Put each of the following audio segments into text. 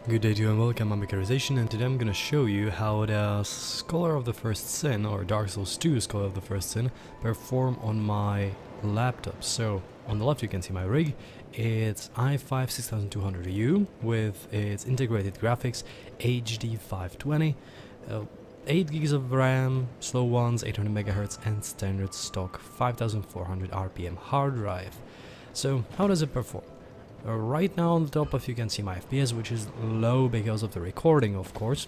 Good day to you and welcome, I'm Mikarization, and today I'm gonna show you how the Scholar of the First Sin, or Dark Souls 2 Scholar of the First Sin, perform on my laptop. So, on the left you can see my rig. It's i5 6200U with its integrated graphics, HD 520, 8 gigs of RAM, slow ones, 800 MHz, and standard stock 5400 RPM hard drive. So, how does it perform? Right now on the top of you can see my FPS, which is low because of the recording, of course,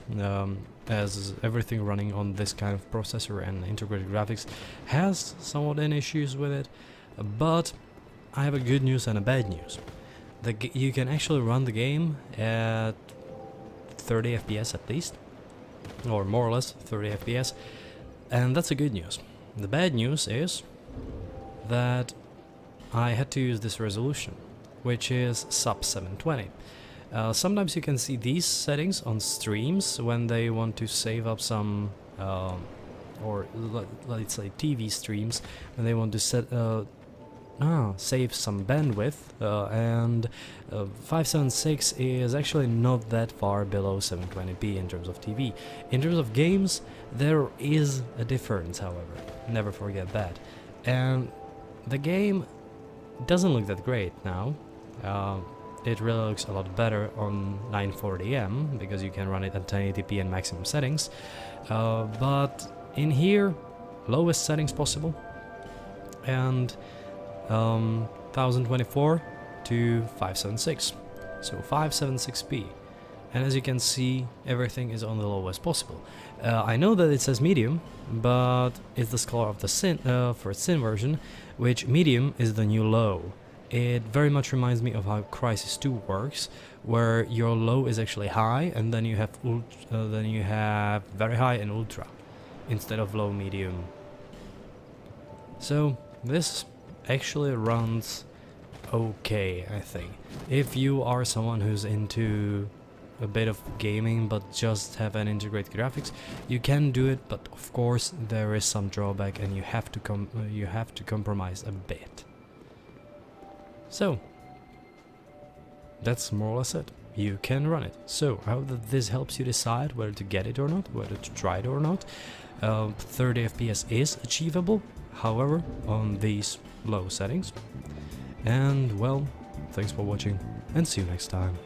as everything running on this kind of processor and integrated graphics has somewhat an issues with it. But I have a good news and a bad news. You can actually run the game at 30 FPS at least, or more or less 30 FPS, and that's a good news. The bad news is that I had to use this resolution, which is sub 720. Sometimes you can see these settings on streams when they want to save up some, or let's say TV streams, when they want to save some bandwidth, and 576 is actually not that far below 720p in terms of TV. In terms of games, there is a difference, however, never forget that. And the game doesn't look that great now. It really looks a lot better on 940M because you can run it at 1080p and maximum settings, but in here, lowest settings possible, and 1024 to 576, so 576p, and as you can see, everything is on the lowest possible. I know that it says medium, but it's the Scholar of the First Sin version, which medium is the new low. It very much reminds me of how Crysis 2 works, where your low is actually high, and then you have very high and ultra, instead of low, medium. So this actually runs okay, I think. If you are someone who's into a bit of gaming but just have an integrated graphics, you can do it, but of course there is some drawback, and you have to compromise a bit. So, that's more or less it. You can run it. So, I hope that this helps you decide whether to get it or not, whether to try it or not. 30 FPS is achievable, however, on these low settings. And, well, thanks for watching, and see you next time.